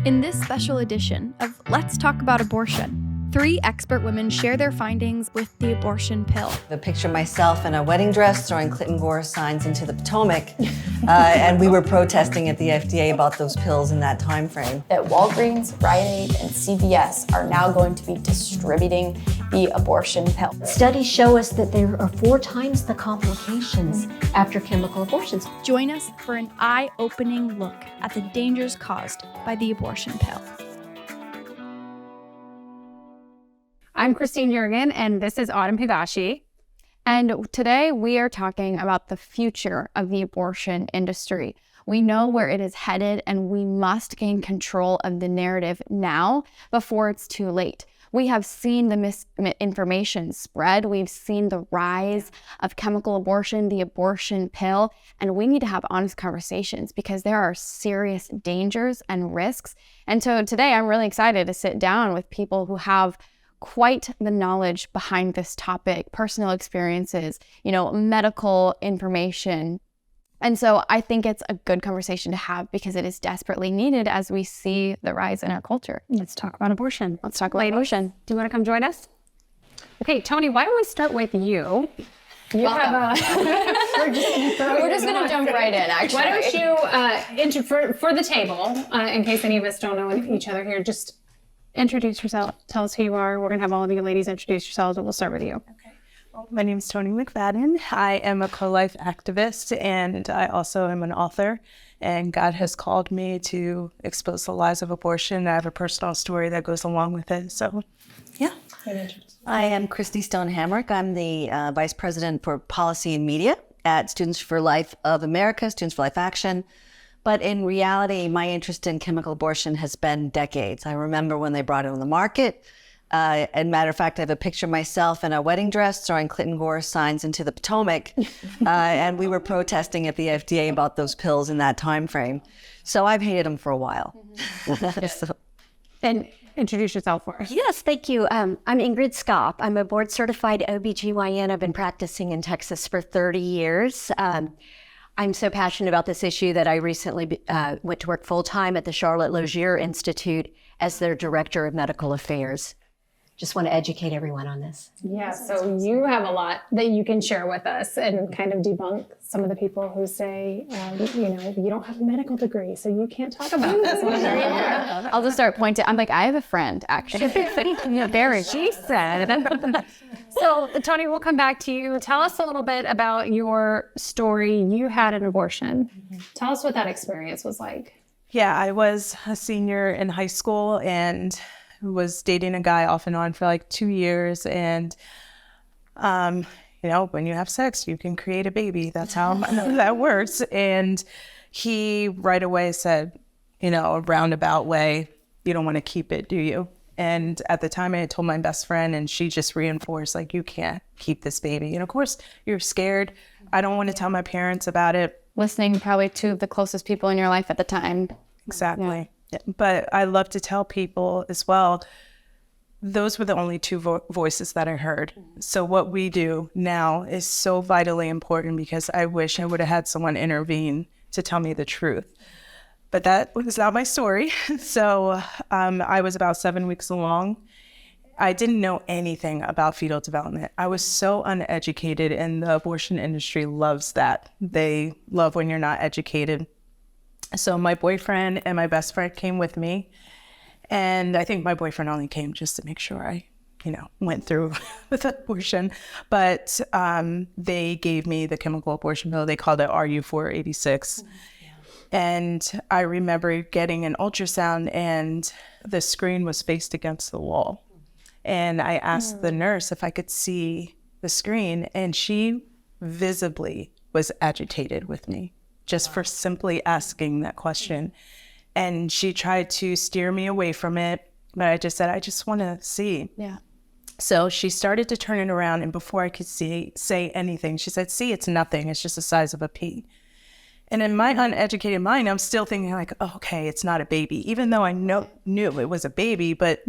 In this special edition of Let's Talk About Abortion, 3 expert women share their findings with the abortion pill. I picture myself in a wedding dress throwing Clinton Gore signs into the Potomac, and we were protesting at the FDA about those pills in that time frame. That Walgreens, Rite Aid, and CVS are now going to be distributing the abortion pill. Studies show us that there are 4 times the complications after chemical abortions. Join us for an eye-opening look at the dangers caused by the abortion pill. I'm Kristi Yeargin, and this is Higashi. And today we are talking about the future of the abortion industry. We know where it is headed, and we must gain control of the narrative now before it's too late. We have seen the misinformation spread. We've seen the rise of chemical abortion, the abortion pill, and we need to have honest conversations because there are serious dangers and risks. And so today I'm really excited to sit down with people who have quite the knowledge behind this topic, personal experiences, medical information. And so I think it's a good conversation to have because it is desperately needed as we see the rise in our culture. Let's talk about abortion. Let's talk about abortion. Do you want to come join us? Okay, Toni, why don't we start with you? We're just going to jump right in, actually. Why don't you, for the table, in case any of us don't know each other here, just introduce yourself. Tell us who you are. We're going to have all of you ladies introduce yourselves, and we'll start with you. Okay. Well, my name is Toni McFadden. I am a pro-life activist, and I also am an author. And God has called me to expose the lies of abortion. I have a personal story that goes along with it. So, yeah. I am Kristi Hamrick. I'm the Vice President for Policy and Media at Students for Life of America, Students for Life Action. But in reality, my interest in chemical abortion has been decades. I remember when they brought it on the market. And matter of fact, I have a picture of myself in a wedding dress throwing Clinton Gore signs into the Potomac. And we were protesting at the FDA about those pills in that time frame. So I've hated them for a while. So. And introduce yourself for us. Yes, thank you. I'm Ingrid Skop. I'm a board-certified OBGYN. I've been practicing in Texas for 30 years. I'm so passionate about this issue that I recently went to work full-time at the Charlotte Lozier Institute as their Director of Medical Affairs. Just want to educate everyone on this. Yeah, so you have a lot that you can share with us and kind of debunk some of the people who say, you don't have a medical degree, so you can't talk about this. I'll just start pointing. I'm like, I have a friend, actually. Very, she said. So, Toni, we'll come back to you. Tell us a little bit about your story. You had an abortion. Tell us what that experience was like. Yeah, I was a senior in high school and was dating a guy off and on for like 2 years. And, when you have sex, you can create a baby. That's how that works. And he right away said, a roundabout way, you don't want to keep it, do you? And at the time I had told my best friend, and she just reinforced, like, you can't keep this baby. And of course you're scared. I don't want to tell my parents about it. Listening probably to the closest people in your life at the time. Exactly. Yeah. But I love to tell people as well, those were the only 2 voices that I heard. So what we do now is so vitally important because I wish I would have had someone intervene to tell me the truth. But that was not my story. So I was about 7 weeks along. I didn't know anything about fetal development. I was so uneducated, and the abortion industry loves that. They love when you're not educated. So my boyfriend and my best friend came with me. And I think my boyfriend only came just to make sure I, went through with abortion. But they gave me the chemical abortion pill. They called it RU486. And I remember getting an ultrasound and the screen was faced against the wall. And I asked the nurse if I could see the screen, and she visibly was agitated with me just for simply asking that question. And she tried to steer me away from it, but I just said, I just want to see. Yeah. So she started to turn it around, and before I could say anything, she said, see, it's nothing. It's just the size of a pea. And in my uneducated mind, I'm still thinking like, oh, okay, it's not a baby, even though I knew it was a baby, but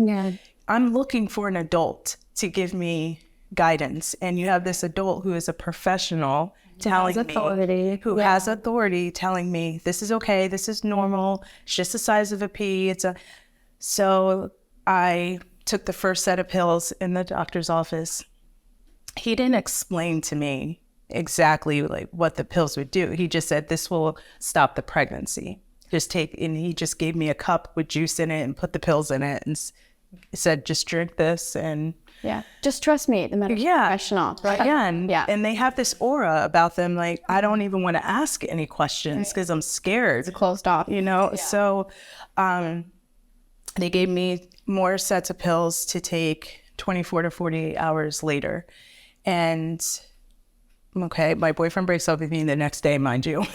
I'm looking for an adult to give me guidance, and you have this adult who is a professional telling me, who has authority telling me, this is okay, this is normal, it's just the size of a pea. So I took the first set of pills in the doctor's office. He didn't explain to me exactly like what the pills would do. He just said, this will stop the pregnancy. And he just gave me a cup with juice in it and put the pills in it and said, just drink this. And just trust me, the medical professional. Right? And they have this aura about them. Like, I don't even want to ask any questions because I'm scared. It's closed off. So they gave me more sets of pills to take 24 to 48 hours later. And my boyfriend breaks up with me the next day, mind you.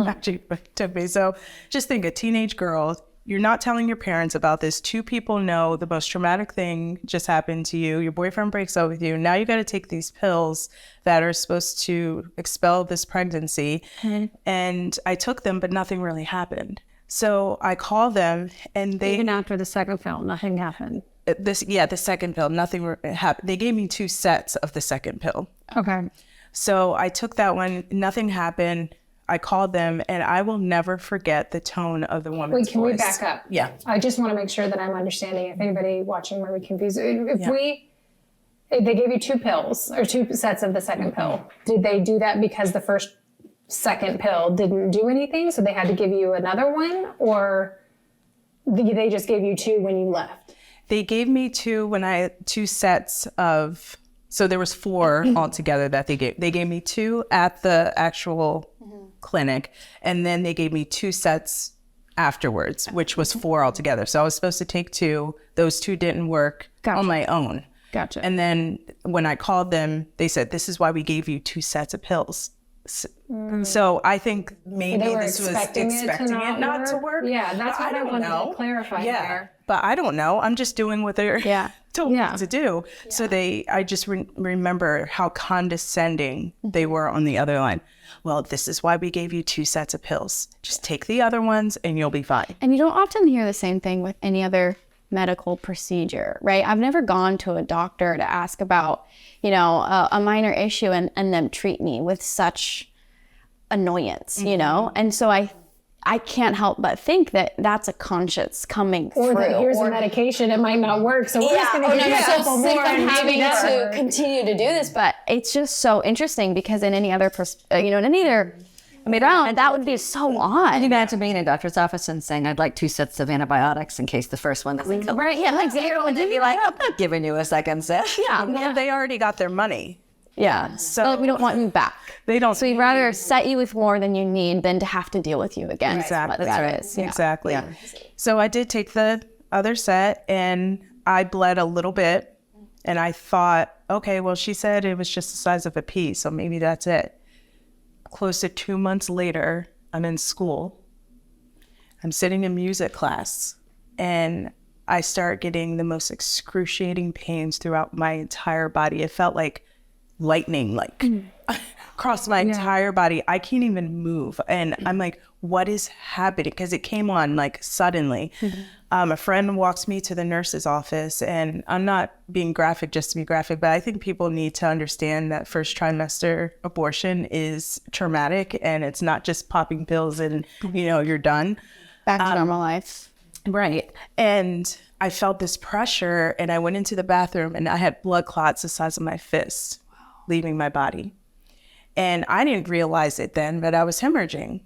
Actually, it took me. So just think, a teenage girl, you're not telling your parents about this. 2 people know the most traumatic thing just happened to you. Your boyfriend breaks up with you. Now you got to take these pills that are supposed to expel this pregnancy. And I took them, but nothing really happened. So I called them, and Even after the second pill, nothing happened. the second pill, nothing happened. They gave me 2 sets of the second pill. Okay. So I took that one, nothing happened. I called them, and I will never forget the tone of the woman's voice. Wait, can we back up? Yeah. I just want to make sure that I'm understanding. If anybody watching might be confused, if they gave you 2 pills or 2 sets of the second pill, did they do that because the second pill didn't do anything, so they had to give you another one, or they just gave you 2 when you left? They gave me 2 sets of. So there was 4 altogether that they gave. They gave me 2 at the actual clinic, and then they gave me 2 sets afterwards, which was 4 altogether. So I was supposed to take 2. Those 2 didn't work on my own. Gotcha. And then when I called them, they said, this is why we gave you 2 sets of pills. So I think maybe this was expecting it not to work. Yeah, that's what I wanted to clarify there. But I don't know. I'm just doing what they're told me to do. So I just remember how condescending they were on the other line. Well, this is why we gave you 2 sets of pills. Just take the other ones and you'll be fine. And you don't often hear the same thing with any other medical procedure, right? I've never gone to a doctor to ask about, a minor issue and them treat me with such annoyance, And so I can't help but think that that's a conscience coming through. Or that here's a medication, it might not work, so we're just going to give you a couple more. I'm having to continue to do this, But it's just so interesting because in any other, that would be so odd. Can you imagine being in a doctor's office and saying, I'd like 2 sets of antibiotics in case the first one doesn't kill? Right, yeah, exactly. They'd be like, I'm not giving you a second set. Well, they already got their money. Yeah, so we don't want you back. They don't. So we'd rather set you with more than you need than to have to deal with you again. Exactly. That's right. Exactly. Yeah. So I did take the other set, and I bled a little bit, and I thought, okay, well, she said it was just the size of a pea, so maybe that's it. Close to 2 months later, I'm in school. I'm sitting in music class, and I start getting the most excruciating pains throughout my entire body. It felt like lightning, across my entire body. I can't even move. And I'm like, what is happening? Because it came on suddenly. A friend walks me to the nurse's office, and I'm not being graphic just to be graphic, but I think people need to understand that first trimester abortion is traumatic, and it's not just popping pills and, you're done. Back to normal life. Right. And I felt this pressure, and I went into the bathroom, and I had blood clots the size of my fist leaving my body. And I didn't realize it then, but I was hemorrhaging.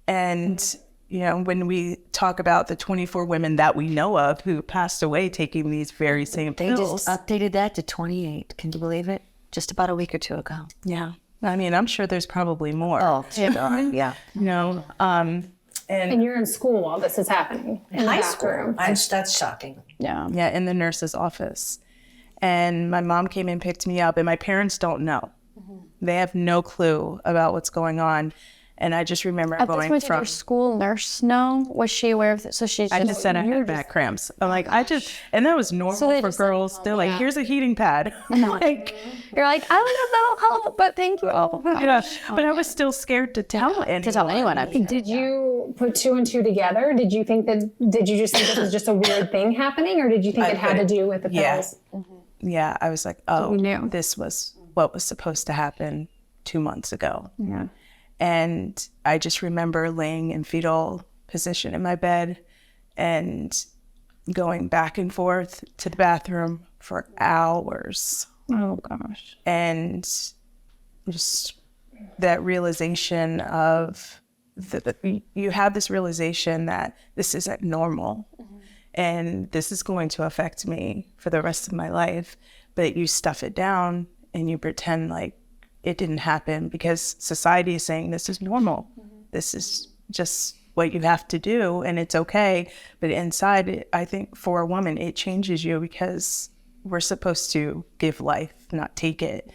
And, when we talk about the 24 women that we know of who passed away taking these very same pills. They just updated that to 28. Can you believe it? Just about a week or 2 ago. Yeah. I mean, I'm sure there's probably more. Oh, yeah. And you're in school while this is happening. In high school. That's shocking. Yeah, in the nurse's office. And my mom came and picked me up, and my parents don't know. They have no clue about what's going on. And I just remember At this point, did your school nurse know? Was she aware of this? So I just said I had back cramps. I'm like, and that was normal for girls. They're like, here's a heating pad. You're like, I don't know how, but thank you. Oh, but I was still scared to tell anyone. To tell anyone. Did you put 2 and 2 together? Did you just think this was just a weird thing happening, or did you think it had to do with the pills? yeah, I was like, oh, We knew. this was what was supposed to happen 2 months ago. Yeah. And I just remember laying in fetal position in my bed and going back and forth to the bathroom for hours. Oh gosh. And just that realization of you have this realization that this isn't normal and this is going to affect me for the rest of my life, but you stuff it down and you pretend like it didn't happen because society is saying this is normal. This is just what you have to do and it's okay. But inside, I think for a woman, it changes you because we're supposed to give life, not take it.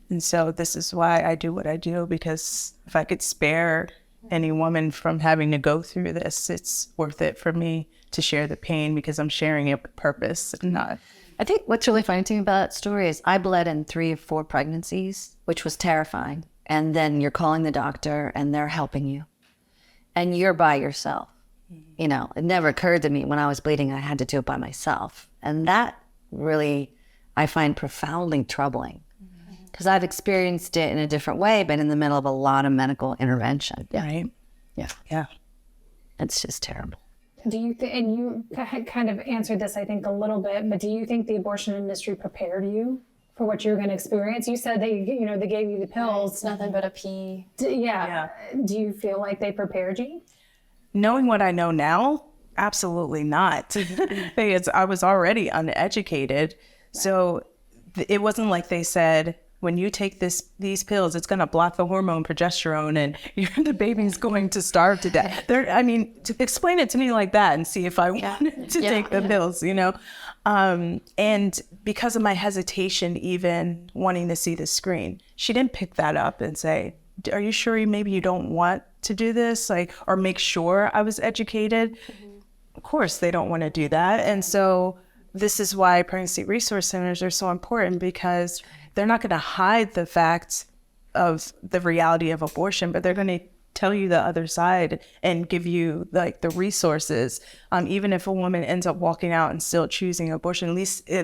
And so this is why I do what I do, because if I could spare any woman from having to go through this, it's worth it for me to share the pain because I'm sharing it with purpose and not. I think what's really funny to me about that story is I bled in 3 or 4 pregnancies, which was terrifying. And then you're calling the doctor and they're helping you. And you're by yourself. You know, it never occurred to me when I was bleeding, I had to do it by myself. And that really, I find profoundly troubling. Because I've experienced it in a different way, but in the middle of a lot of medical intervention. Right? Yeah. Yeah. It's just terrible. Do you and you kind of answered this, I think, a little bit, but do you think the abortion industry prepared you for what you're going to experience? You said they gave you the pills. It's nothing but a pee. Yeah. Do you feel like they prepared you? Knowing what I know now, absolutely not. Because I was already uneducated. So it wasn't like they said, when you take these pills, it's going to block the hormone progesterone and the baby's going to starve to death. To explain it to me like that and see if I wanted to take the pills, you know. And because of my hesitation, even wanting to see the screen, she didn't pick that up and say, are you sure maybe you don't want to do this? Or make sure I was educated. Of course, they don't want to do that. And so this is why pregnancy resource centers are so important, because they're not going to hide the fact of the reality of abortion, but they're going to tell you the other side and give you like the resources. Even if a woman ends up walking out and still choosing abortion, at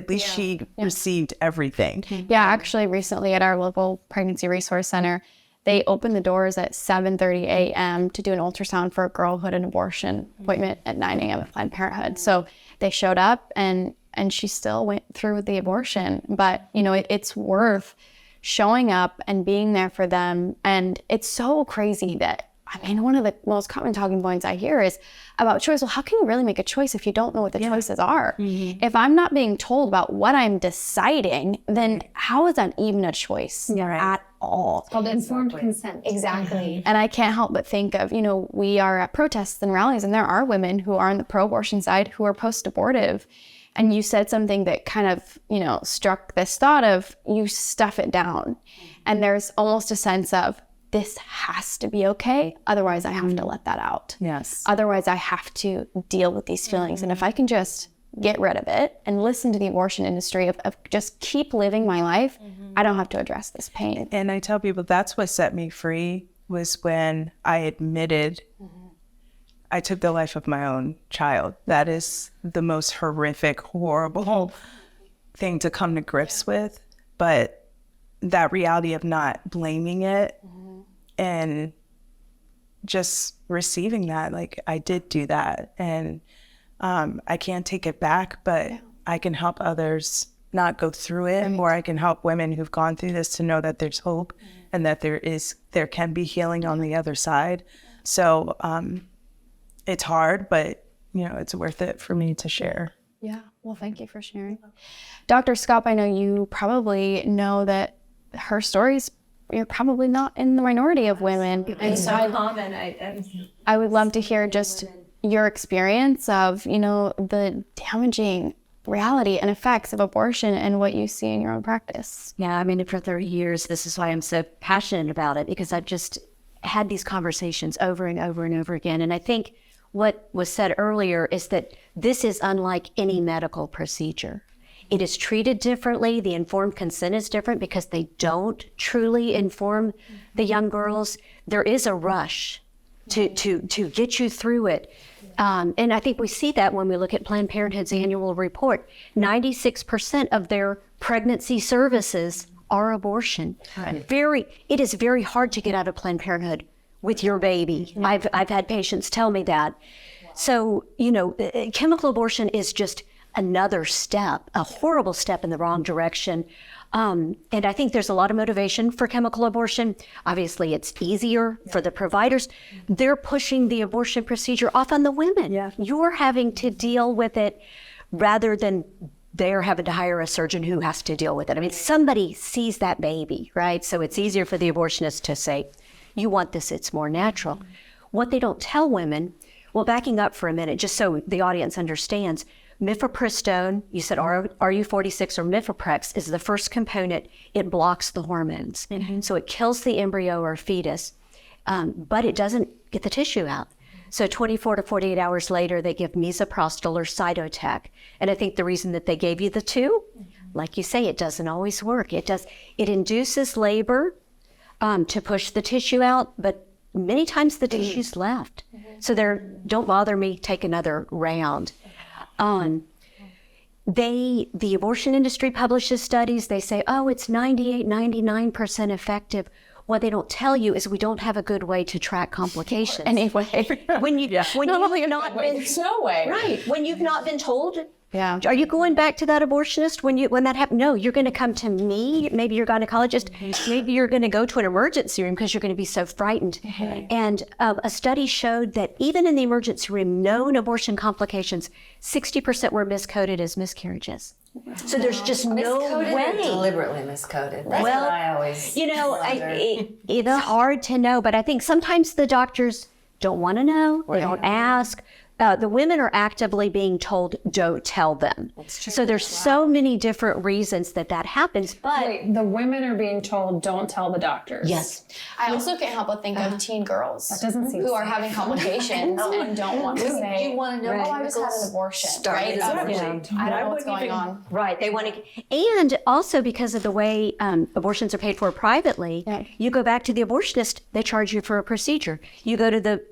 least she received everything. Yeah, actually recently at our local pregnancy resource center, they opened the doors at 7:30 a.m. to do an ultrasound for a girl who had an abortion appointment at 9 a.m. at Planned Parenthood. So they showed up and she still went through with the abortion. But, you know, it's worth showing up and being there for them. And it's so crazy that, I mean, one of the most common talking points I hear is about choice. Well, how can you really make a choice if you don't know what the choices are? If I'm not being told about what I'm deciding, then how is that even a choice at all? It's called informed consent. Exactly. And I can't help but think of, you know, we are at protests and rallies, and there are women who are on the pro-abortion side who are post-abortive. And you said something that kind of, you know, struck this thought of you stuff it down. And there's almost a sense of, this has to be okay. Otherwise, I have to let that out. Yes. Otherwise, I have to deal with these feelings. And if I can just get rid of it and listen to the abortion industry of just keep living my life, I don't have to address this pain. And I tell people that's what set me free, was when I admitted I took the life of my own child. That is the most horrific, horrible thing to come to grips with. But that reality of not blaming it and just receiving that, like, I did do that. And I can't take it back, but I can help others not go through it, or I can help women who've gone through this to know that there's hope and that there can be healing on the other side. So it's hard, but, you know, it's worth it for me to share. Yeah, well, thank you for sharing. Dr. Skop, I know you probably know that her stories, you're probably not in the minority of women. And so I would love to hear just your experience of, you know, the damaging reality and effects of abortion and what you see in your own practice. Yeah, I mean, for 30 years, this is why I'm so passionate about it, because I've just had these conversations over and over and over again. And I think what was said earlier is that this is unlike any medical procedure. It is treated differently. The informed consent is different because they don't truly inform the young girls. There is a rush to get you through it. And I think we see that when we look at Planned Parenthood's annual report. 96% of their pregnancy services are abortion. It is very hard to get out of Planned Parenthood with your baby. I've had patients tell me that. So, chemical abortion is just another step, a horrible step in the wrong direction. And I think there's a lot of motivation for chemical abortion. Obviously, it's easier for the providers. They're pushing the abortion procedure off on the women. You're having to deal with it rather than they're having to hire a surgeon who has to deal with it. I mean, somebody sees that baby, right? So it's easier for the abortionist to say, you want this, it's more natural. What they don't tell women, well, backing up for a minute, just so the audience understands, mifepristone, you said RU46 or Mifeprex, is the first component. It blocks the hormones. So it kills the embryo or fetus, but it doesn't get the tissue out. So 24 to 48 hours later, they give misoprostol or Cytotec. And I think the reason that they gave you the two, like you say, it doesn't always work. It induces labor to push the tissue out, but many times the tissue's left. So don't bother me, take another round. The abortion industry publishes studies. They say, it's 98, 99% effective. What they don't tell you is we don't have a good way to track complications. Anyway. When you've not been, There's no way. right, when you've not been told. Yeah. Are you going back to that abortionist when that happened? No, you're going to come to me, maybe your gynecologist, maybe you're going to go to an emergency room because you're going to be so frightened. And a study showed that even in the emergency room, known abortion complications, 60% were miscoded as miscarriages. So there's just no way. Deliberately miscoded. That's what I always wonder. It's hard to know, but I think sometimes the doctors don't want to know, they don't ask. The women are actively being told, don't tell them. So there's so many different reasons that happens. But Wait, the women are being told, don't tell the doctors. yes, I also can't help but think of teen girls doesn't seem who are safe. having complications and don't want to say, You want to know? oh, I just had an abortion, right? Exactly. I don't know what's going on. right. They want to, and also because of the way abortions are paid for privately, you go back to the abortionist, they charge you for a procedure. You go to the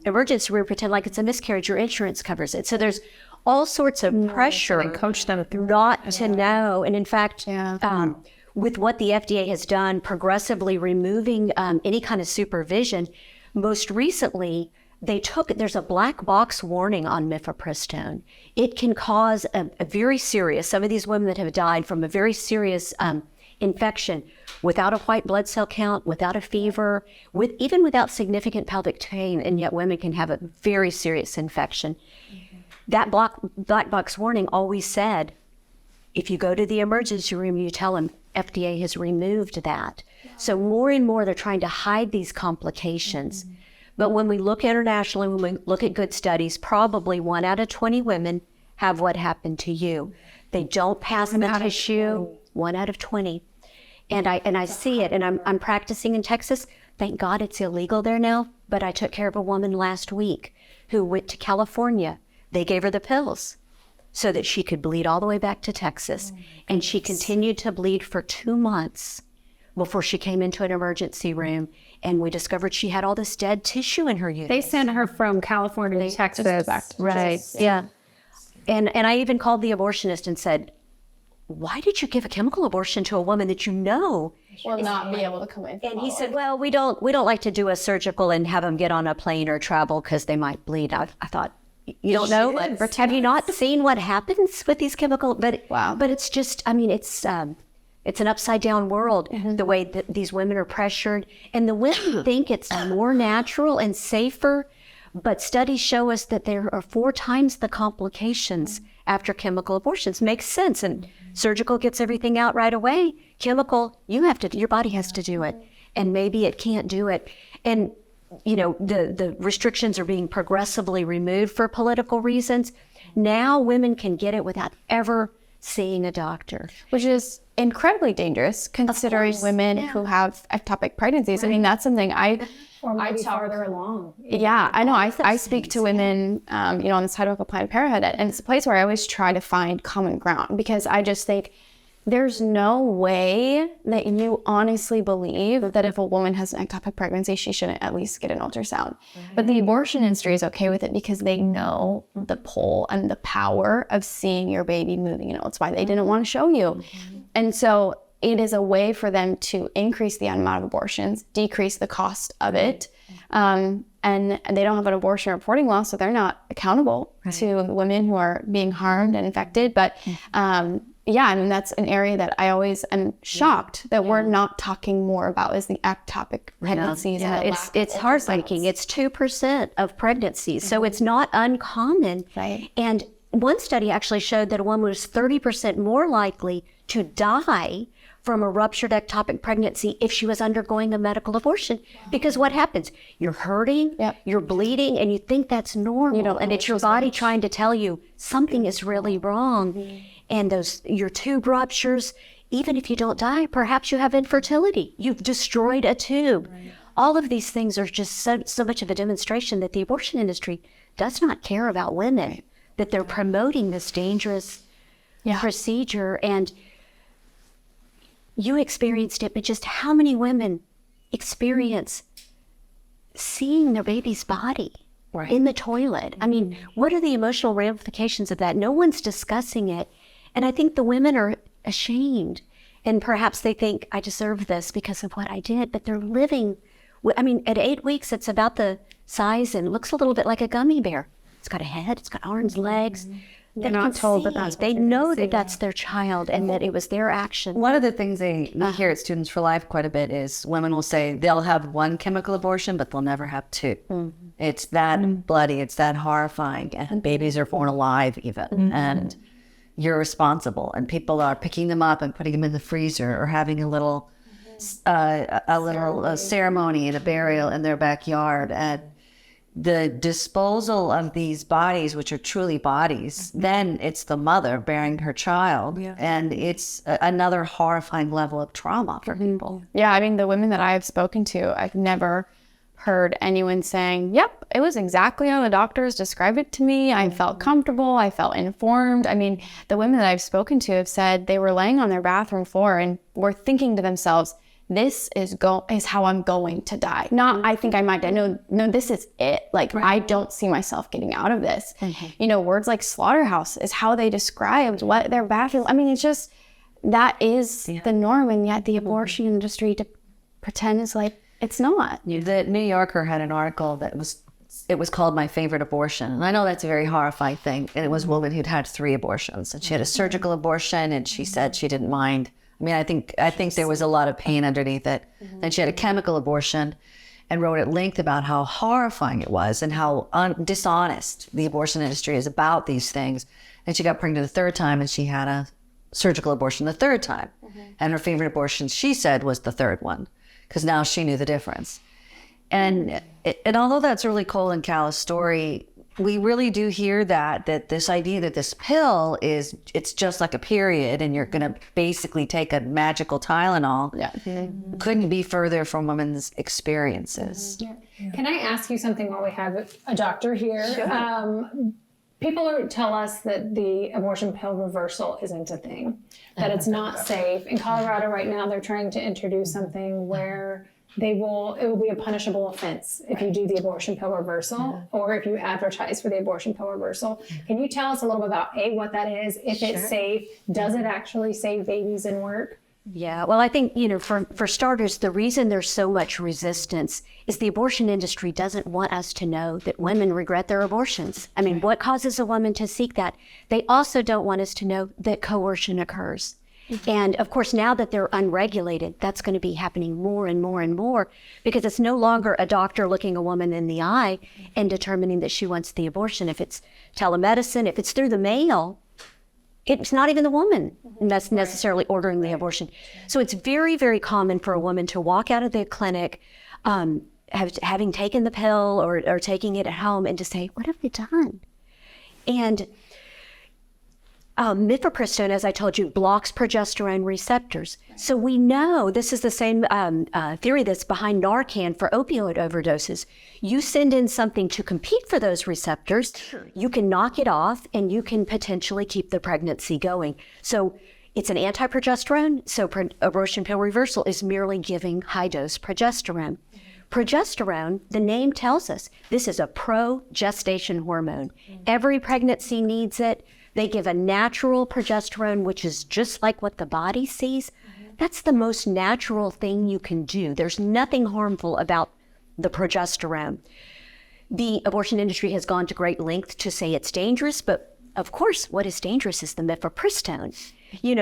emergency room, pretend like it's a miscarriage, your insurance covers it. So there's all sorts of pressure And coach them through not to know. And in fact, with what the FDA has done, progressively removing any kind of supervision, most recently, there's a black box warning on mifepristone. It can cause a very serious, some of these women that have died from a very serious infection without a white blood cell count, without a fever, even without significant pelvic pain, and yet women can have a very serious infection. That black box warning always said, if you go to the emergency room, you tell them FDA has removed that. So more and more they're trying to hide these complications. But when we look internationally, when we look at good studies, probably 1 out of 20 women have what happened to you. They don't pass the tissue, 1 out of 20. And I see it, and I'm practicing in Texas. Thank God it's illegal there now, but I took care of a woman last week who went to California. They gave her the pills so that she could bleed all the way back to Texas. And she continued to bleed for 2 months before she came into an emergency room, and we discovered she had all this dead tissue in her uterus. They sent her from California to Texas. Right, yeah. And I even called the abortionist and said, why did you give a chemical abortion to a woman that you know Will not be able to come in. And he said, well, we don't like to do a surgical and have them get on a plane or travel because they might bleed. I thought, you don't know? Have you not seen what happens with these chemical? But it's just, I mean, it's an upside down world, the way that these women are pressured. And the women think it's more natural and safer, but studies show us that there are 4 times the complications after chemical abortions. Makes sense. And surgical gets everything out right away. Chemical, your body has to do it. And maybe it can't do it. And, the restrictions are being progressively removed for political reasons. Now women can get it without ever seeing a doctor. Which is incredibly dangerous considering women who have ectopic pregnancies. I mean, that's something Or maybe farther along. Yeah, I know. I speak to women, on the sidewalk of Planned Parenthood, and it's a place where I always try to find common ground because I just think there's no way that you honestly believe that if a woman has an ectopic pregnancy, she shouldn't at least get an ultrasound. But the abortion industry is okay with it because they know the pull and the power of seeing your baby moving. It's why they didn't want to show you. And so it is a way for them to increase the amount of abortions, decrease the cost of it. And they don't have an abortion reporting law, so they're not accountable to women who are being harmed and infected. But that's an area that I always am shocked that we're not talking more about is the ectopic pregnancies. It's heartbreaking. It's 2% of pregnancies, so it's not uncommon. Right. And one study actually showed that a woman was 30% more likely to die from a ruptured ectopic pregnancy if she was undergoing a medical abortion. Because what happens? You're hurting, you're bleeding, and you think that's normal. And it's your body trying to tell you something is really wrong. And your tube ruptures, even if you don't die, perhaps you have infertility. You've destroyed a tube. All of these things are just so much of a demonstration that the abortion industry does not care about women, that they're promoting this dangerous procedure. And you experienced it, but just how many women experience seeing their baby's body in the toilet? I mean, what are the emotional ramifications of that? No one's discussing it. And I think the women are ashamed. And perhaps they think, I deserve this because of what I did. But they're living, at 8 weeks, it's about the size and looks a little bit like a gummy bear. It's got a head, it's got arms, legs. They're not told that that's, they know that that's their child and that it was their action. One of the things we hear at Students for Life quite a bit is women will say they'll have one chemical abortion, but they'll never have two. It's that bloody, it's that horrifying, and babies are born alive even, and you're responsible. And people are picking them up and putting them in the freezer or having a little ceremony and a burial in their backyard. And the disposal of these bodies, which are truly bodies, then it's the mother bearing her child. And it's another horrifying level of trauma for people. Yeah, the women that I have spoken to, I've never heard anyone saying, yep, it was exactly how the doctors described it to me. I felt comfortable. I felt informed. The women that I've spoken to have said they were laying on their bathroom floor and were thinking to themselves, this is how I'm going to die. Not, I think I might die. No, this is it. I don't see myself getting out of this. Words like slaughterhouse is how they described what their bathroom, it's just, that is the norm. And yet the abortion industry to pretend is it's not. The New Yorker had an article that was called My Favorite Abortion. And I know that's a very horrifying thing. And it was a woman who'd had 3 abortions. And she had a surgical abortion, and she said she didn't mind. I think there was a lot of pain underneath it. Then she had a chemical abortion and wrote at length about how horrifying it was and how dishonest the abortion industry is about these things. And she got pregnant the 3rd time, and she had a surgical abortion the 3rd time. And her favorite abortion, she said, was the 3rd one, because now she knew the difference. And although that's a really cold and callous story, we really do hear that this idea that this pill it's just like a period and you're going to basically take a magical Tylenol couldn't be further from women's experiences. Can I ask you something while we have a doctor here? Sure. People tell us that the abortion pill reversal isn't a thing, that it's not safe. In Colorado right now, they're trying to introduce something where it will be a punishable offense if you do the abortion pill reversal or if you advertise for the abortion pill reversal. Can you tell us a little bit about what that is, if it's safe, does it actually save babies and work? Yeah, well, I think, for starters, the reason there's so much resistance is the abortion industry doesn't want us to know that women regret their abortions. What causes a woman to seek that? They also don't want us to know that coercion occurs. And of course, now that they're unregulated, that's going to be happening more and more and more, because it's no longer a doctor looking a woman in the eye and determining that she wants the abortion. If it's telemedicine, if it's through the mail, it's not even the woman that's necessarily ordering the abortion. So it's very, very common for a woman to walk out of the clinic, having taken the pill or taking it at home, and to say, what have I done? And mifepristone, as I told you, blocks progesterone receptors. So we know this is the same theory that's behind Narcan for opioid overdoses. You send in something to compete for those receptors, you can knock it off, and you can potentially keep the pregnancy going. So It's an anti-progesterone, so abortion pill reversal is merely giving high-dose progesterone. Progesterone, the name tells us, this is a pro-gestation hormone. Every pregnancy needs it. They give a natural progesterone, which is just like what the body sees. That's the most natural thing you can do. There's nothing harmful about the progesterone. The abortion industry has gone to great length to say it's dangerous, but of course, what is dangerous is the mifepristone.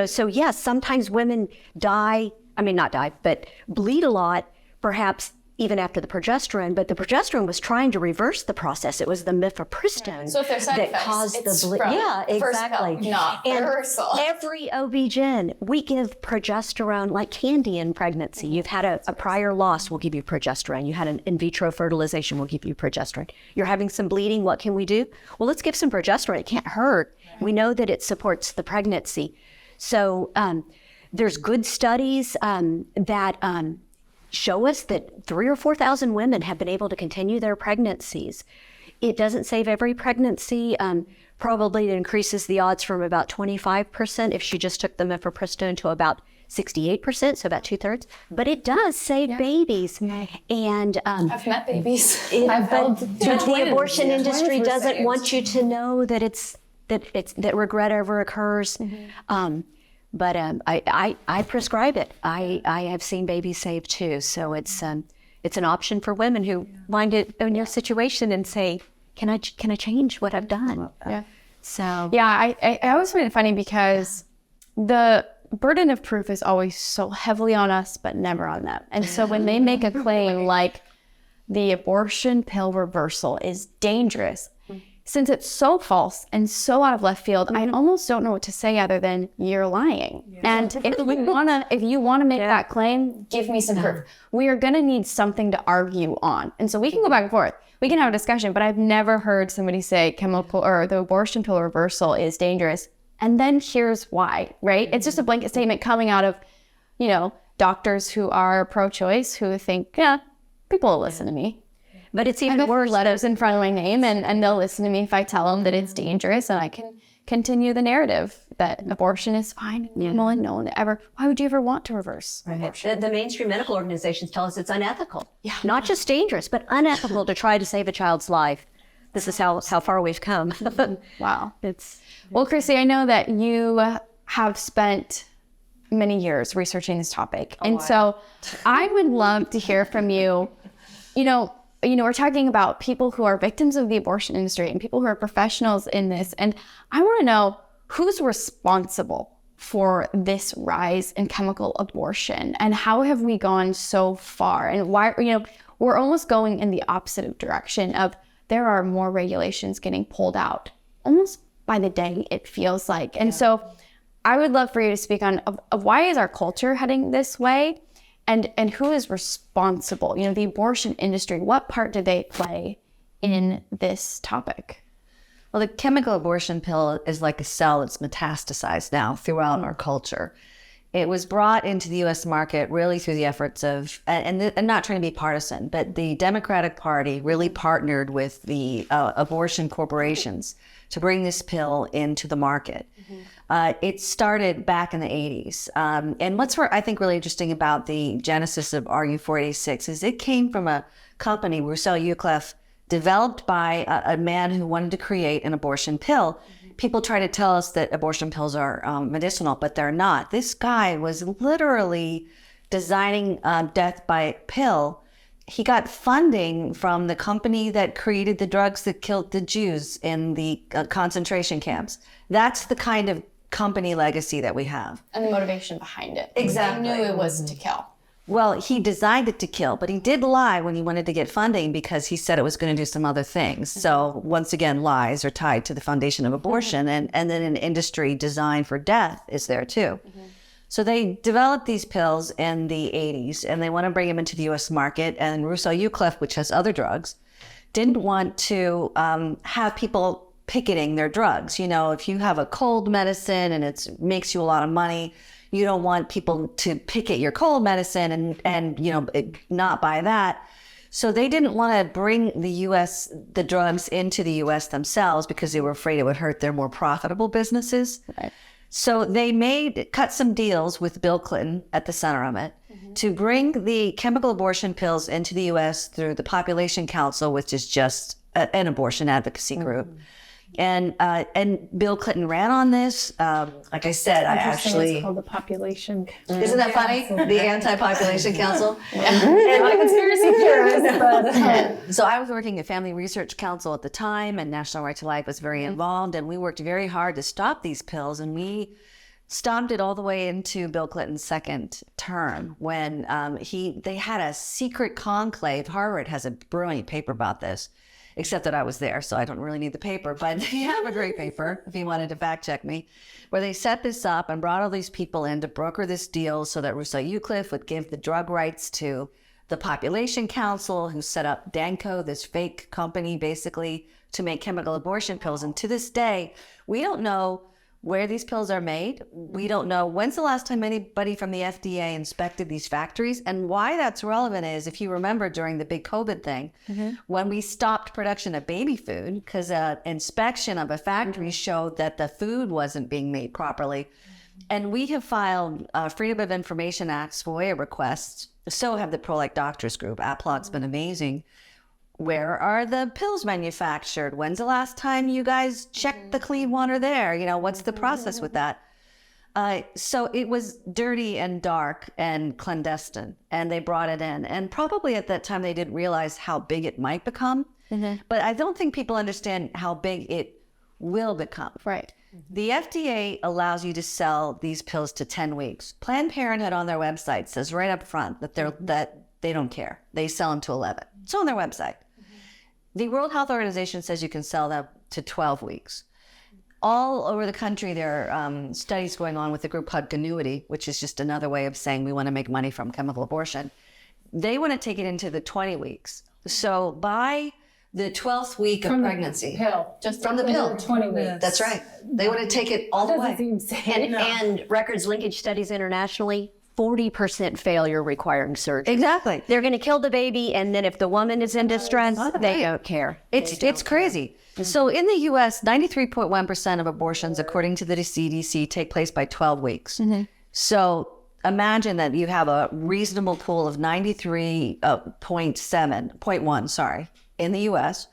So yes, sometimes women but bleed a lot, perhaps even after the progesterone, but the progesterone was trying to reverse the process. It was the mifepristone So if there's side that effects, caused it's the bleed. from Yeah, first exactly. pill, not and reversal. every OB-GYN, we give progesterone like candy in pregnancy. You've had a prior loss, we'll give you progesterone. You had an in vitro fertilization, we'll give you progesterone. You're having some bleeding, what can we do? Well, let's give some progesterone. It can't hurt. Right. We know that it supports the pregnancy. So there's good studies that show us that 3,000 or 4,000 women have been able to continue their pregnancies. It doesn't save every pregnancy. Probably it increases the odds from about 25% if she just took the mifepristone to about 68%, so about 2/3. But it does save babies. And I've met babies. but the abortion industry doesn't want you to know that that regret ever occurs. But I prescribe it. I have seen babies saved too. So it's an option for women who find it in your situation and say, can I change what I've done? Yeah. So yeah, I always find it funny because the burden of proof is always so heavily on us, but never on them. And so when they make a claim like the abortion pill reversal is dangerous, since it's so false and so out of left field, I almost don't know what to say other than you're lying. And if you wanna make that claim, give me some proof. We are gonna need something to argue on. And so we can go back and forth. We can have a discussion, but I've never heard somebody say chemical or the abortion pill reversal is dangerous. And then here's why, right? It's just a blanket statement coming out of, doctors who are pro-choice who think, yeah, people will listen to me. But it's even worse. Letters in front of my name, and they'll listen to me if I tell them that it's dangerous, and I can continue the narrative that abortion is fine, normal, and no one ever. Why would you ever want to reverse abortion? The mainstream medical organizations tell us it's unethical. Yeah. Not just dangerous, but unethical to try to save a child's life. This is how far we've come. Wow. Well, Kristi, I know that you have spent many years researching this topic, so I would love to hear from you. We're talking about people who are victims of the abortion industry and people who are professionals in this. And I want to know who's responsible for this rise in chemical abortion and how have we gone so far and why, we're almost going in the opposite direction of there are more regulations getting pulled out almost by the day, it feels like. And so I would love for you to speak on of why is our culture heading this way? And who is responsible? The abortion industry, what part do they play in this topic? Well, the chemical abortion pill is like a cell that's metastasized now throughout our culture. It was brought into the U.S. market really through the efforts of, and not trying to be partisan, but the Democratic Party really partnered with the abortion corporations to bring this pill into the market. It started back in the 80s. And what's I think really interesting about the genesis of RU486 is it came from a company, Roussel-Uclef, developed by a man who wanted to create an abortion pill. People try to tell us that abortion pills are medicinal, but they're not. This guy was literally designing death by pill. He got funding from the company that created the drugs that killed the Jews in the concentration camps. That's the kind of company legacy that we have. And the motivation behind it. Exactly. They knew it was to kill. Well, he designed it to kill, but he did lie when he wanted to get funding because he said it was going to do some other things. So once again, lies are tied to the foundation of abortion, and then an industry designed for death is there too. So they developed these pills in the 80s, and they want to bring them into the U.S. market, and Roussel-Uclef, which has other drugs, didn't want to have people picketing their drugs. If you have a cold medicine and it makes you a lot of money, you don't want people to picket your cold medicine and not buy that. So they didn't want to bring the drugs into the U.S. themselves because they were afraid it would hurt their more profitable businesses. Right. So they cut some deals with Bill Clinton at the center of it to bring the chemical abortion pills into the U.S. through the Population Council, which is just an abortion advocacy group. And Bill Clinton ran on this. Like I said, I actually... It's called the Population. Isn't that funny? The Anti-Population Council. I'm a conspiracy theorist, but... So I was working at Family Research Council at the time, and National Right to Life was very involved, and we worked very hard to stop these pills, and we stopped it all the way into Bill Clinton's second term when they had a secret conclave. Harvard has a brilliant paper about this, except that I was there, so I don't really need the paper, but they have a great paper if you wanted to fact check me, where they set this up and brought all these people in to broker this deal so that Rousseau Euclid would give the drug rights to the Population Council, who set up Danco, this fake company basically, to make chemical abortion pills. And to this day, we don't know where these pills are made. We don't know when's the last time anybody from the FDA inspected these factories. And why that's relevant is, if you remember during the big COVID thing, when we stopped production of baby food, because an inspection of a factory showed that the food wasn't being made properly. And we have filed Freedom of Information Act's FOIA requests. So have the Pro-Life Doctors Group. APLOG's been amazing. Where are the pills manufactured? When's the last time you guys checked the clean water there? You know, what's the process with that? So it was dirty and dark and clandestine, and they brought it in. And probably at that time, they didn't realize how big it might become. But I don't think people understand how big it will become. Right. The FDA allows you to sell these pills to 10 weeks. Planned Parenthood on their website says right up front that they don't care. They sell them to 11. It's on their website. The World Health Organization says you can sell them to 12 weeks. All over the country, there are studies going on with the group called Genuity, which is just another way of saying we want to make money from chemical abortion. They want to take it into the 20 weeks. So by the 12th week of pregnancy. Just from the pill. 20 weeks. That's right. They want to take it all the way. And Records Linkage Studies Internationally, 40% failure requiring surgery. Exactly. They're going to kill the baby, and then if the woman is in distress, they don't care. It's crazy. So in the U.S., 93.1% of abortions, according to the CDC, take place by 12 weeks. So imagine that you have a reasonable pool of 93.1 in the U.S.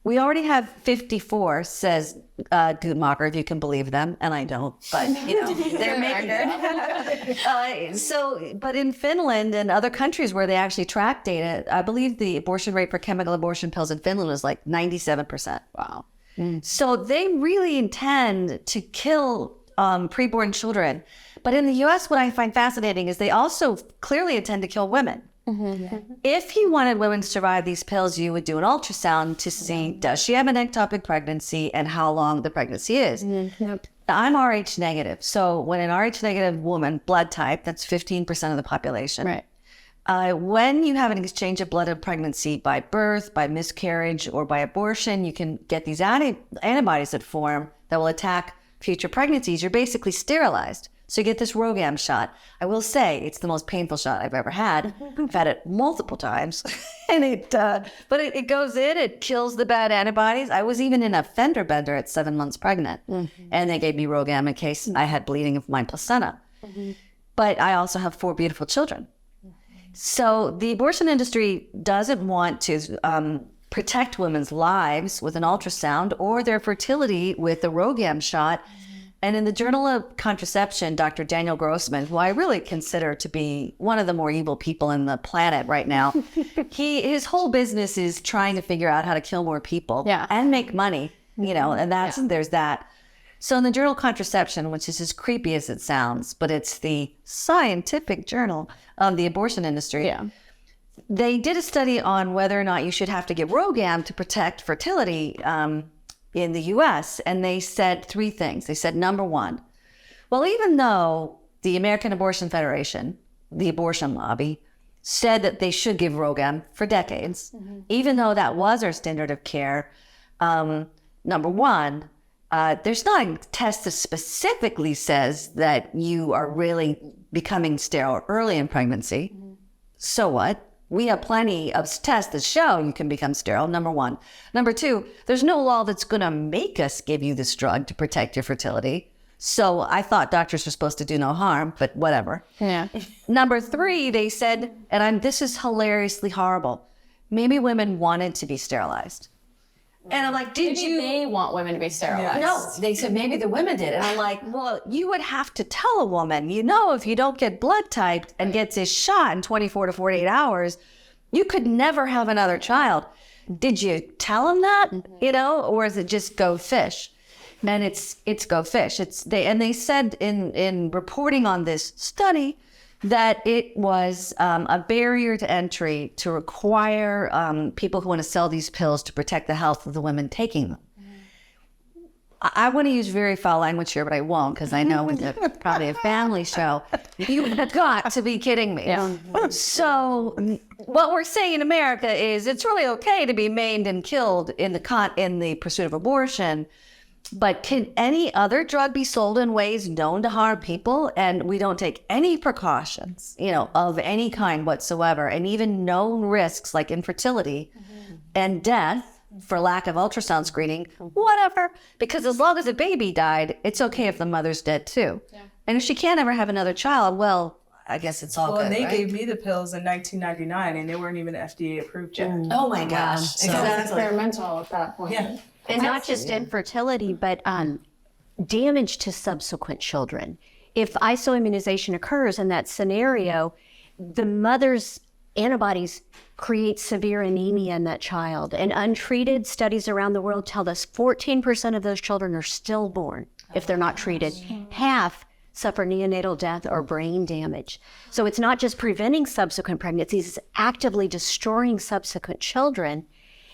We already have 54, says Guttmacher, if you can believe them, and I don't, but you know, they're making it. But in Finland and other countries where they actually track data, I believe the abortion rate for chemical abortion pills in Finland was like 97%. Wow. So they really intend to kill preborn children. But in the U.S., what I find fascinating is they also clearly intend to kill women. If you wanted women to survive these pills, you would do an ultrasound to see, does she have an ectopic pregnancy and how long the pregnancy is. I'm Rh negative. So when an Rh negative woman, blood type, that's 15% of the population. Right. When you have an exchange of blood of pregnancy by birth, by miscarriage, or by abortion, you can get these antibodies that form that will attack future pregnancies. You're basically sterilized. So you get this RhoGAM shot. I will say it's the most painful shot I've ever had. I've had it multiple times. And it goes in, it kills the bad antibodies. I was even in a fender bender at 7 months pregnant. And they gave me RhoGAM in case I had bleeding of my placenta. But I also have 4 beautiful children. So the abortion industry doesn't want to protect women's lives with an ultrasound or their fertility with a RhoGAM shot. And in the Journal of Contraception, Dr. Daniel Grossman, who I really consider to be one of the more evil people in the planet right now, his whole business is trying to figure out how to kill more people and make money, you know, and there's that. So in the Journal of Contraception, which is as creepy as it sounds, but it's the scientific journal of the abortion industry, they did a study on whether or not you should have to get RhoGAM to protect fertility in the U.S., and they said 3 things. They said, number 1, well, even though the American Abortion Federation, the abortion lobby, said that they should give RhoGAM for decades, even though that was our standard of care, number 1, there's not a test that specifically says that you are really becoming sterile early in pregnancy. So what? We have plenty of tests that show you can become sterile, number 1. Number 2, there's no law that's going to make us give you this drug to protect your fertility. So I thought doctors were supposed to do no harm, but whatever. Yeah. Number 3, they said, and this is hilariously horrible, maybe women wanted to be sterilized. And I'm like, They want women to be sterilized. No, they said maybe the women did. And I'm like, well, you would have to tell a woman, if you don't get blood typed and get this shot in 24 to 48 hours, you could never have another child. Did you tell them that, or is it just go fish? And it's go fish. They said in reporting on this study that it was a barrier to entry to require people who want to sell these pills to protect the health of the women taking them. I want to use very foul language here, but I won't, because I know it's probably a family show. You've got to be kidding me. Yeah. So what we're saying in America is it's really okay to be maimed and killed in the pursuit of abortion, but can any other drug be sold in ways known to harm people? And we don't take any precautions, of any kind whatsoever, and even known risks like infertility and death for lack of ultrasound screening, whatever. Because as long as a baby died, it's okay if the mother's dead too. Yeah. And if she can't ever have another child, well, I guess it's all good. And they right? gave me the pills in 1999, and they weren't even FDA approved yet. Oh my gosh! So that's experimental at that point. Yeah. And not just infertility, but damage to subsequent children. If isoimmunization occurs in that scenario, the mother's antibodies create severe anemia in that child. And untreated studies around the world tell us 14% of those children are stillborn if they're not treated. Half suffer neonatal death or brain damage. So it's not just preventing subsequent pregnancies, it's actively destroying subsequent children.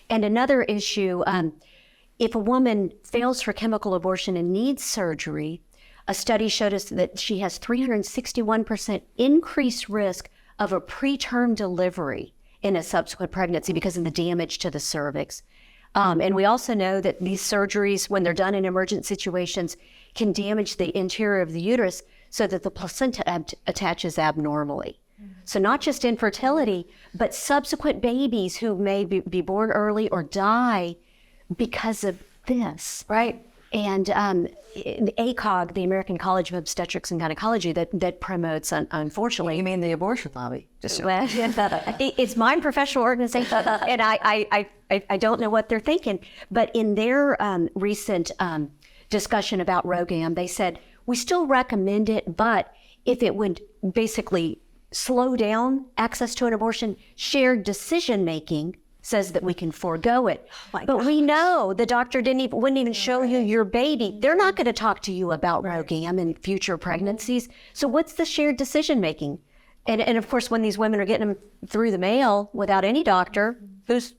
And another issue, if a woman fails for chemical abortion and needs surgery, a study showed us that she has 361% increased risk of a preterm delivery in a subsequent pregnancy because of the damage to the cervix. And we also know that these surgeries, when they're done in emergent situations, can damage the interior of the uterus so that the placenta attaches abnormally. So not just infertility, but subsequent babies who may be born early or die because of this, right? And the ACOG, the American College of Obstetrics and Gynecology, that promotes, unfortunately. You mean the abortion lobby? Well, it's my professional organization, and I don't know what they're thinking. But in their recent discussion about ROGAM, they said, we still recommend it, but if it would basically slow down access to an abortion, shared decision-making says that we can forego it. But we know the doctor wouldn't even show you your baby. They're not going to talk to you about ROGAM and future pregnancies. So what's the shared decision-making? And of course, when these women are getting them through the mail without any doctor, who's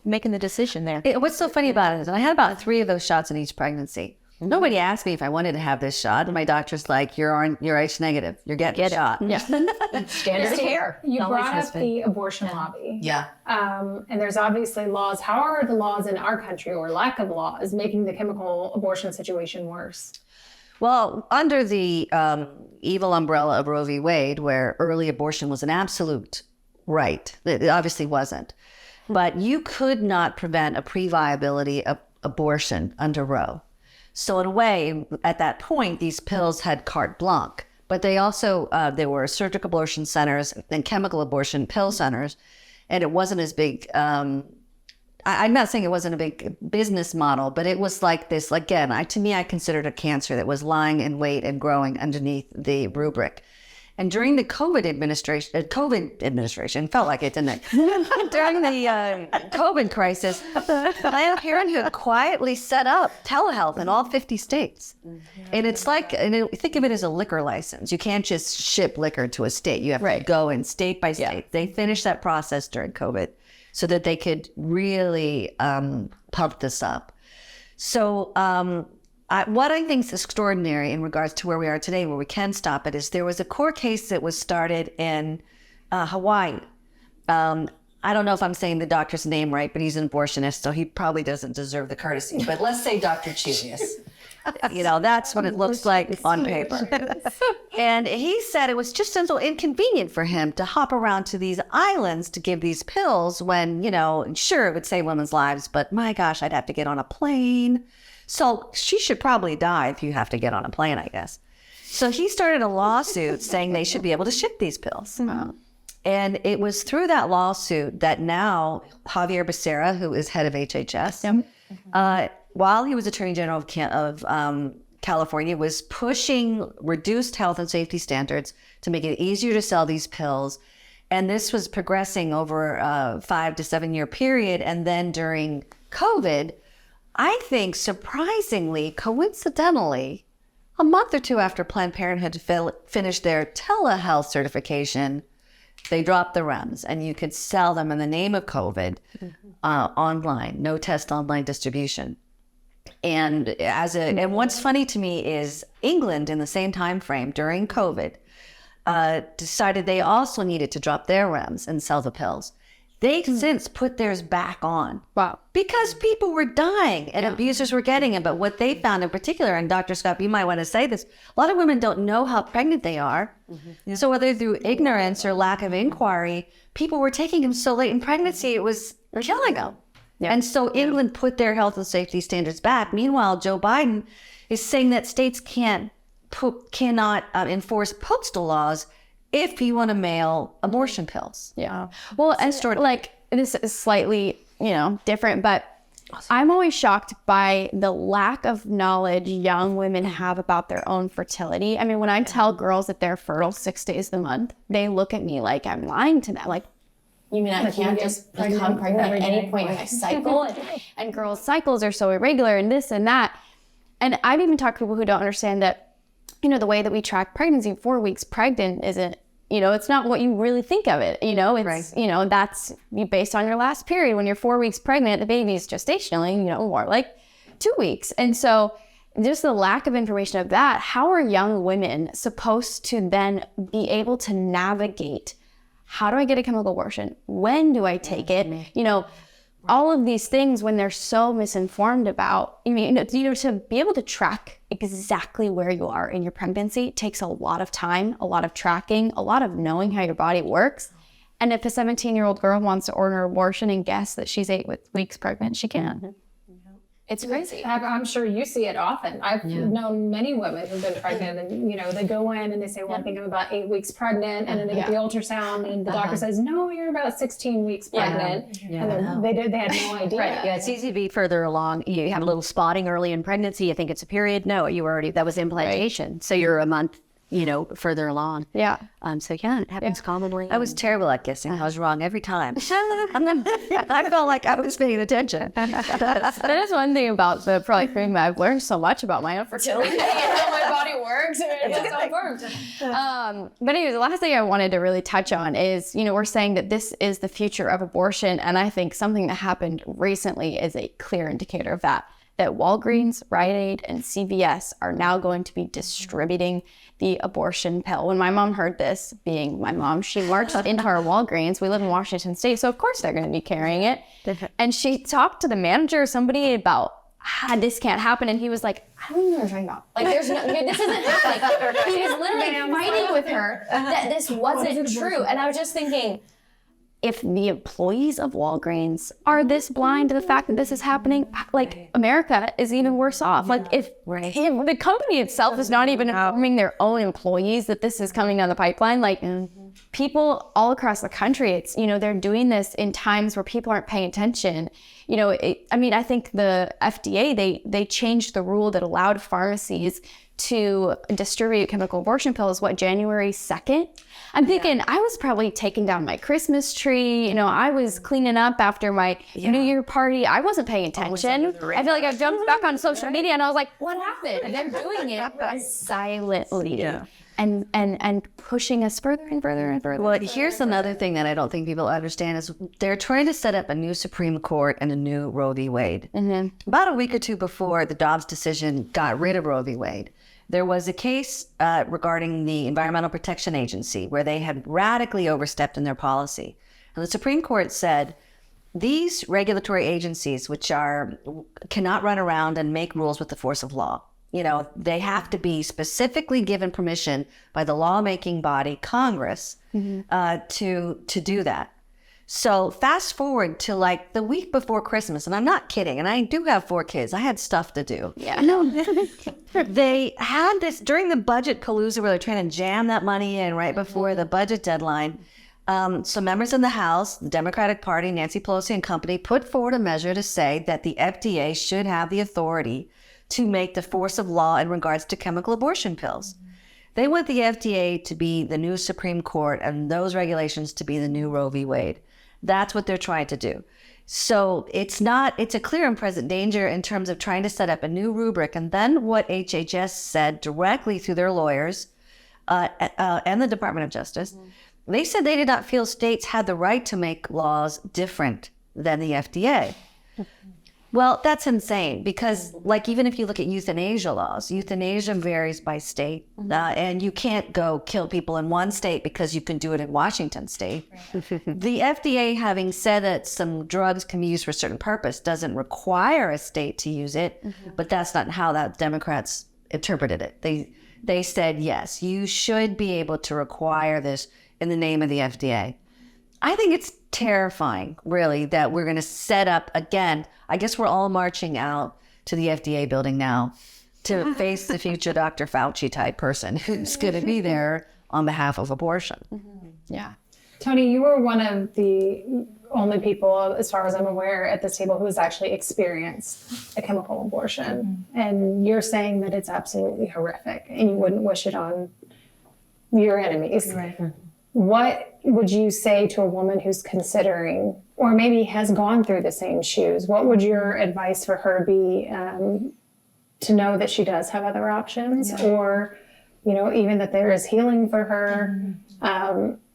making the decision there? What's so funny about it is I had about 3 of those shots in each pregnancy. Nobody asked me if I wanted to have this shot, and my doctor's like, you're H negative. You're getting a shot. Yeah. Standard of care. You brought up the abortion lobby. Yeah. And there's obviously laws. How are the laws in our country, or lack of laws, making the chemical abortion situation worse? Well, under the evil umbrella of Roe v. Wade, where early abortion was an absolute right, it obviously wasn't. But you could not prevent a pre-viability of abortion under Roe. So in a way, at that point, these pills had carte blanche. But they also, there were surgical abortion centers and chemical abortion pill centers. And it wasn't as big, I'm not saying it wasn't a big business model, but it was like this, again, to me, I considered a cancer that was lying in wait and growing underneath the rubric. And during the COVID administration, felt like it, didn't it? During the COVID crisis, Planned Parenthood quietly set up telehealth in all 50 states. And it's like, think of it as a liquor license. You can't just ship liquor to a state. You have to go in state by state. Yeah. They finished that process during COVID so that they could really pump this up. So, what I think is extraordinary in regards to where we are today, where we can stop it, is there was a court case that was started in Hawaii. I don't know if I'm saying the doctor's name right, but he's an abortionist, so he probably doesn't deserve the courtesy. But let's say Dr. Chulius. That's what it looks like on paper. And he said it was just so inconvenient for him to hop around to these islands to give these pills when, sure, it would save women's lives, but my gosh, I'd have to get on a plane. So she should probably die if you have to get on a plane, I guess. So he started a lawsuit saying they should be able to ship these pills. And it was through that lawsuit that now Javier Becerra, who is head of HHS, while he was Attorney General of California, was pushing reduced health and safety standards to make it easier to sell these pills. And this was progressing over a 5 to 7 year period. And then during COVID, I think surprisingly, coincidentally, a month or two after Planned Parenthood finished their telehealth certification, they dropped the REMS, and you could sell them in the name of COVID online, no test online distribution. And what's funny to me is England, in the same time frame during COVID, decided they also needed to drop their REMS and sell the pills. They've since put theirs back on. Wow. Because people were dying and abusers were getting it. But what they found in particular, and Dr. Skop, you might want to say this, a lot of women don't know how pregnant they are. So whether through ignorance or lack of inquiry, people were taking them so late in pregnancy, it was killing them. And so England put their health and safety standards back. Meanwhile, Joe Biden is saying that states cannot enforce postal laws if you want to mail abortion pills. Yeah. Well, and like this is slightly, different, but I'm always shocked by the lack of knowledge young women have about their own fertility. I mean, when I tell girls that they're fertile 6 days a month, they look at me like I'm lying to them. Like, you mean I can't just become pregnant at any point in my cycle? And girls' cycles are so irregular and this and that. And I've even talked to people who don't understand that, the way that we track pregnancy, 4 weeks pregnant isn't, it's not what you really think of it. It's, that's based on your last period. When you're 4 weeks pregnant, the baby's gestationally, more like 2 weeks. And so just the lack of information of that, how are young women supposed to then be able to navigate? How do I get a chemical abortion? When do I take it? All of these things when they're so misinformed about, to be able to track exactly where you are in your pregnancy takes a lot of time, a lot of tracking, a lot of knowing how your body works. And if a 17-year-old girl wants to order an abortion and guess that she's 8 weeks pregnant, she can. It's crazy. I'm sure you see it often. I've known many women who've been pregnant and, they go in and they say, well, I think I'm about 8 weeks pregnant. And then they get the ultrasound and the doctor says, no, you're about 16 weeks pregnant. And they had no idea. Right. Yeah, it's easy to be further along. You have a little spotting early in pregnancy. You think it's a period. No, that was implantation. Right. So you're a month, further along. Yeah. It happens commonly. I was terrible at guessing. I was wrong every time. I felt like I was paying attention. That is one thing about the thing I've learned so much about my own fertility and how my body works. It's so important. But anyways, the last thing I wanted to really touch on is, we're saying that this is the future of abortion. And I think something that happened recently is a clear indicator of that Walgreens, Rite Aid, and CVS are now going to be distributing the abortion pill. When my mom heard this, being my mom, she marched into our Walgreens. We live in Washington State, so of course they're going to be carrying it. And she talked to the manager or somebody about, this can't happen. And he was like, I don't know what you're talking about. Like, this isn't happening. He was literally fighting with her that this wasn't true. And I was just thinking, if the employees of Walgreens are this blind to the fact that this is happening, like America is even worse off. Like if the company itself is not even informing their own employees that this is coming down the pipeline, like people all across the country, it's, they're doing this in times where people aren't paying attention. I think the FDA, they changed the rule that allowed pharmacies to distribute chemical abortion pills, January 2nd? I'm thinking I was probably taking down my Christmas tree. I was cleaning up after my New Year party. I wasn't paying attention. I feel like I jumped back on social media and I was like, what happened? And they're doing it silently and pushing us further and further and further. Well, here's another thing that I don't think people understand is they're trying to set up a new Supreme Court and a new Roe v. Wade. About a week or two before the Dobbs decision got rid of Roe v. Wade, there was a case regarding the Environmental Protection Agency where they had radically overstepped in their policy. And the Supreme Court said these regulatory agencies, which cannot run around and make rules with the force of law. They have to be specifically given permission by the lawmaking body, Congress, to do that. So fast forward to like the week before Christmas, and I'm not kidding, and I do have 4 kids. I had stuff to do. Yeah. No, they had this during the budget palooza where they're trying to jam that money in right before the budget deadline. Some members in the House, the Democratic Party, Nancy Pelosi and company, put forward a measure to say that the FDA should have the authority to make the force of law in regards to chemical abortion pills. They want the FDA to be the new Supreme Court and those regulations to be the new Roe v. Wade. That's what they're trying to do. So it's a clear and present danger in terms of trying to set up a new rubric. And then what HHS said directly through their lawyers and the Department of Justice, they said they did not feel states had the right to make laws different than the FDA. Well, that's insane because, like, even if you look at euthanasia laws, euthanasia varies by state, and you can't go kill people in one state because you can do it in Washington state. The FDA, having said that some drugs can be used for a certain purpose, doesn't require a state to use it, but that's not how that Democrats interpreted it. They said, yes, you should be able to require this in the name of the FDA. I think it's terrifying, really, that we're going to set up again. I guess we're all marching out to the FDA building now to face the future Dr. Fauci type person who's going to be there on behalf of abortion. Yeah. Toni, you were one of the only people, as far as I'm aware, at this table who has actually experienced a chemical abortion. And you're saying that it's absolutely horrific and you wouldn't wish it on your enemies. Right. What would you say to a woman who's considering, or maybe has gone through the same shoes? What would your advice for her be to know that she does have other options, or, you know, even that there is healing for her,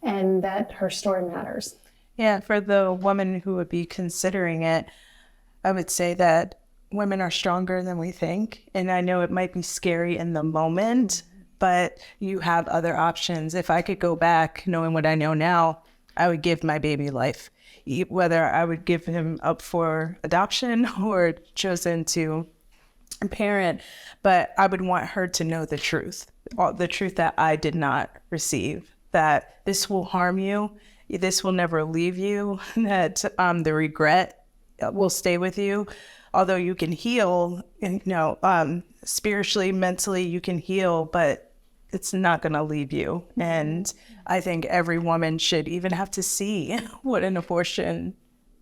and that her story matters? Yeah, for the woman who would be considering it, I would say that women are stronger than we think. And I know it might be scary in the moment, but you have other options. If I could go back knowing what I know now, I would give my baby life, whether I would give him up for adoption or chosen to parent. But I would want her to know the truth that I did not receive, that this will harm you, this will never leave you, that the regret will stay with you. Although you can heal, spiritually, mentally, you can heal, but it's not going to leave you. And I think every woman should even have to see what an abortion,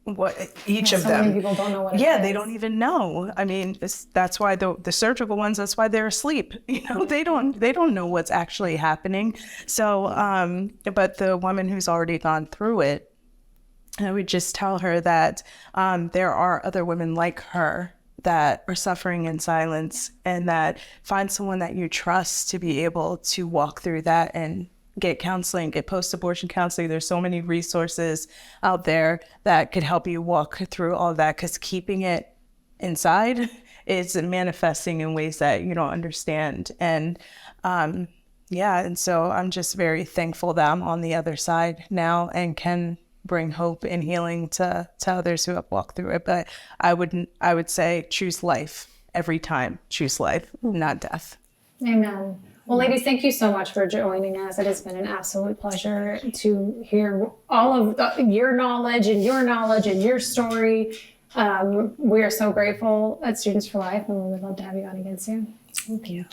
what each of them. Many people don't know what it is. They don't even know. I mean, that's why the surgical ones, that's why they're asleep. They don't know what's actually happening. So, but the woman who's already gone through it, I would just tell her that there are other women like her that are suffering in silence, and that find someone that you trust to be able to walk through that and get counseling, get post-abortion counseling. There's so many resources out there that could help you walk through all that, because keeping it inside is manifesting in ways that you don't understand. And and so I'm just very thankful that I'm on the other side now and can bring hope and healing to others who have walked through it. But I would say choose life every time. Choose life, not death. Amen. Well, ladies, thank you so much for joining us. It has been an absolute pleasure to hear all of your knowledge and your story. We are so grateful at Students for Life, and we would love to have you on again soon. Thank you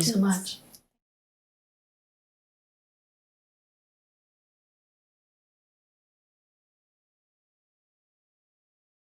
so much.